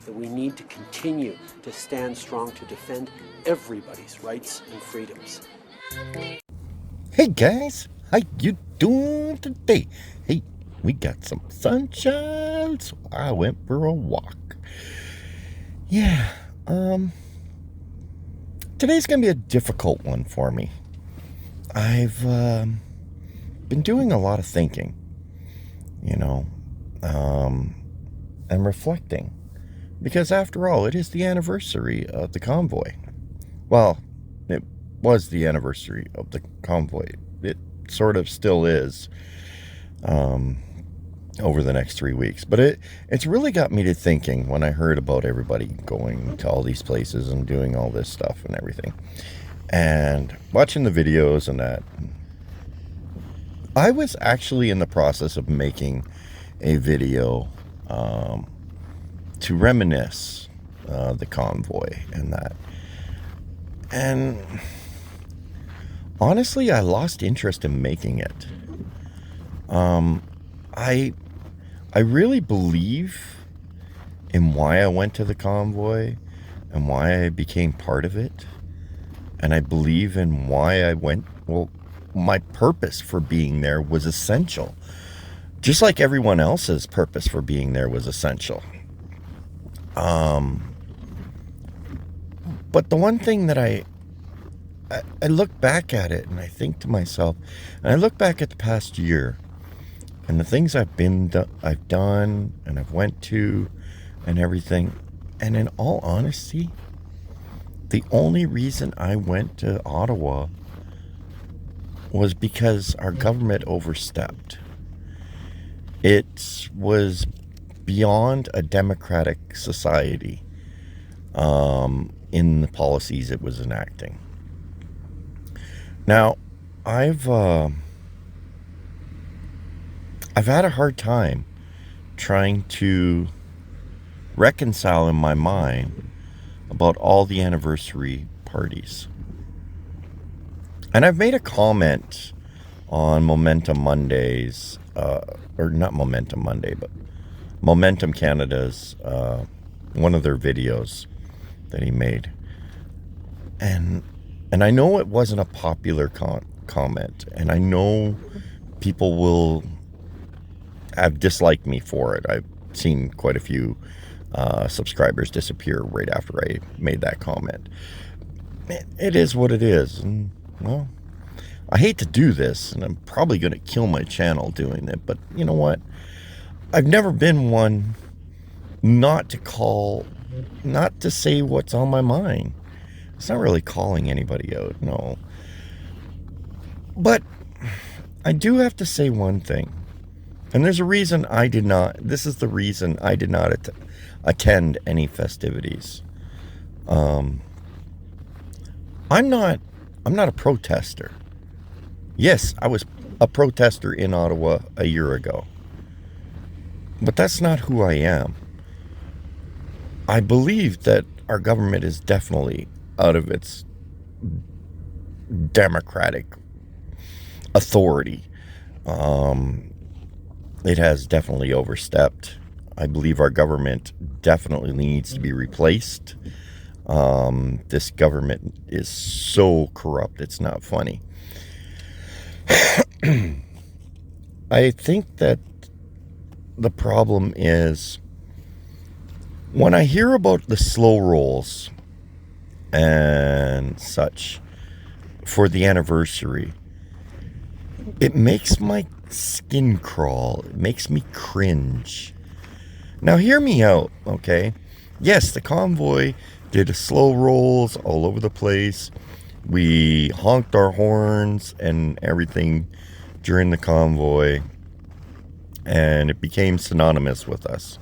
that we need to continue to stand strong to defend everybody's rights and freedoms. Hey guys, how you doing today? Hey, we got some sunshine, so I went for a walk. Yeah, today's gonna be a difficult one for me. I've been doing a lot of thinking, and reflecting, because after all, it is the anniversary of the convoy. Well, it was the anniversary of the convoy. It sort of still is over the next 3 weeks. But it's really got me to thinking when I heard about everybody going to all these places and doing all this stuff and everything. And watching the videos and that. I was actually in the process of making a video to reminisce the convoy and that. And honestly, I lost interest in making it. I really believe in why I went to the convoy and why I became part of it. And I believe in why I went. Well, my purpose for being there was essential. Just like everyone else's purpose for being there was essential. But the one thing that I look back at it and I think to myself, and I look back at the past year and the things I've done and I've went to and everything, and in all honesty, the only reason I went to Ottawa was because our government overstepped. It was beyond a democratic society in the policies it was enacting. Now, I've had a hard time trying to reconcile in my mind about all the anniversary parties. And I've made a comment on Momentum Mondays, or not Momentum Monday, but Momentum Canada's, one of their videos that he made. And I know it wasn't a popular comment, and I know people will have disliked me for it. I've seen quite a few subscribers disappear right after I made that comment. It is what it is, and well, I hate to do this, and I'm probably going to kill my channel doing it, but you know what? I've never been one not to say what's on my mind. It's not really calling anybody out, no. But I do have to say one thing, and there's a reason this is the reason I did not attend any festivities. I'm not a protester. Yes, I was a protester in Ottawa a year ago. But that's not who I am. I believe that our government is definitely out of its democratic authority. It has definitely overstepped. I believe our government definitely needs to be replaced. This government is so corrupt, it's not funny. I think that the problem is when I hear about the slow rolls and such for the anniversary, it makes my skin crawl. It makes me cringe. Now hear me out, okay? Yes, the convoy did slow rolls all over the place. We honked our horns and everything during the convoy, and it became synonymous with us.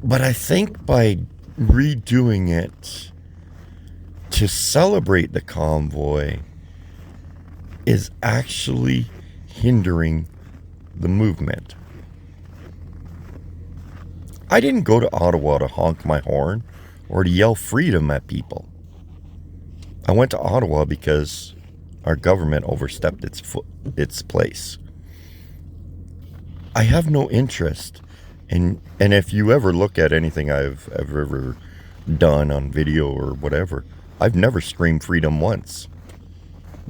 But I think by redoing it to celebrate the convoy is actually hindering the movement. I didn't go to Ottawa to honk my horn or to yell freedom at people. I went to Ottawa because our government overstepped its place. I have no interest And if you ever look at anything I've ever done on video or whatever, I've never screamed freedom once,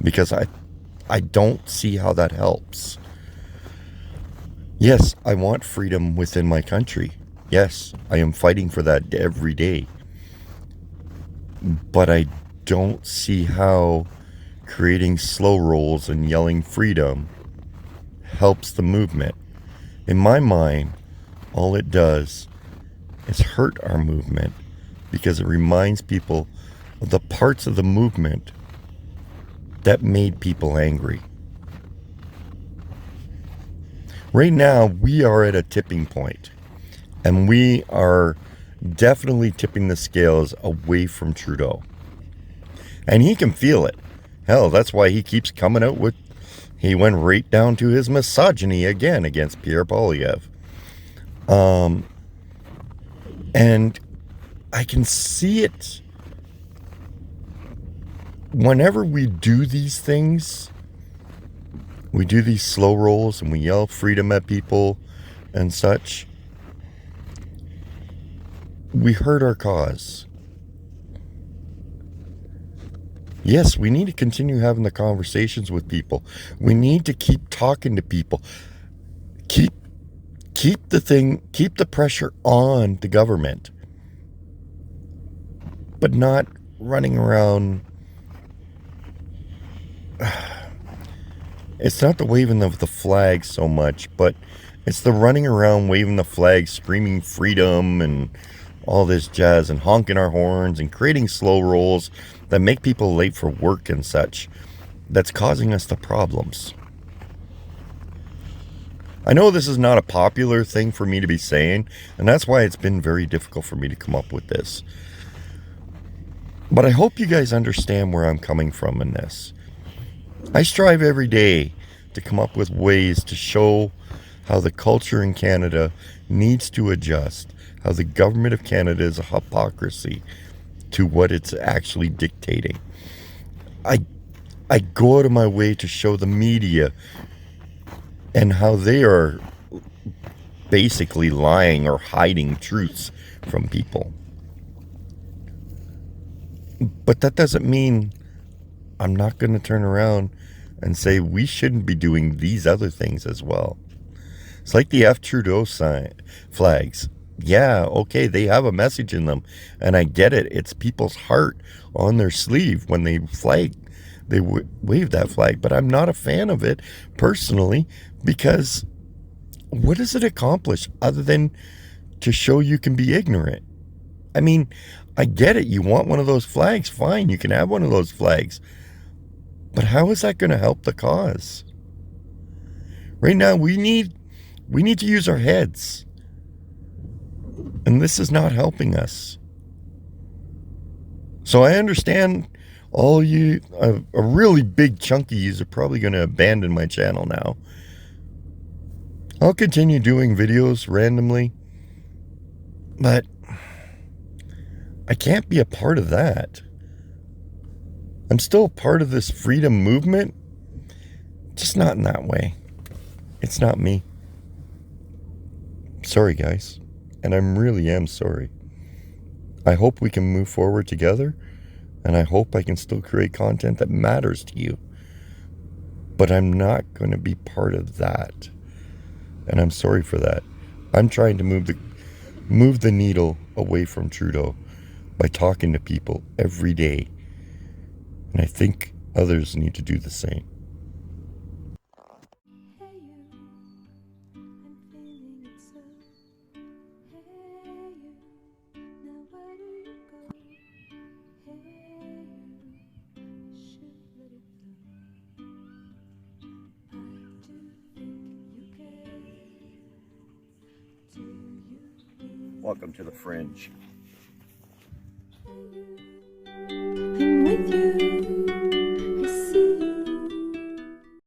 because I don't see how that helps. Yes, I want freedom within my country. Yes, I am fighting for that every day. But I don't see how creating slow rolls and yelling freedom helps the movement. In my mind, all it does is hurt our movement, because it reminds people of the parts of the movement that made people angry. Right now, we are at a tipping point, and we are definitely tipping the scales away from Trudeau. And he can feel it. Hell, that's why he keeps coming out with, he went right down to his misogyny again against Pierre Poilievre. And I can see it. Whenever we do these things, we do these slow rolls and we yell freedom at people and such, we hurt our cause. Yes, we need to continue having the conversations with people. We need to keep talking to people. Keep the pressure on the government, but not running around. It's not the waving of the flag so much, but it's the running around waving the flag, screaming freedom and all this jazz, and honking our horns and creating slow rolls that make people late for work and such. That's causing us the problems. I know this is not a popular thing for me to be saying, and that's why it's been very difficult for me to come up with this. But I hope you guys understand where I'm coming from in this. I strive every day to come up with ways to show how the culture in Canada needs to adjust, how the government of Canada is a hypocrisy to what it's actually dictating. I go out of my way to show the media and how they are basically lying or hiding truths from people. But that doesn't mean I'm not going to turn around and say we shouldn't be doing these other things as well. It's like the F Trudeau flags. Yeah, okay, they have a message in them, and I get it. It's people's heart on their sleeve when they wave that flag. But I'm not a fan of it personally, because what does it accomplish other than to show you can be ignorant? I mean, I get it. You want one of those flags, fine, you can have one of those flags. But how is that going to help the cause? Right now, we need to use our heads. And this is not helping us. So I understand all you, a really big chunk of yous are probably going to abandon my channel now. I'll continue doing videos randomly, but I can't be a part of that. I'm still a part of this freedom movement, just not in that way. It's not me. Sorry, guys. And I really am sorry. I hope we can move forward together, and I hope I can still create content that matters to you. But I'm not going to be part of that. And I'm sorry for that. I'm trying to move the needle away from Trudeau by talking to people every day. And I think others need to do the same. Welcome to the Fringe.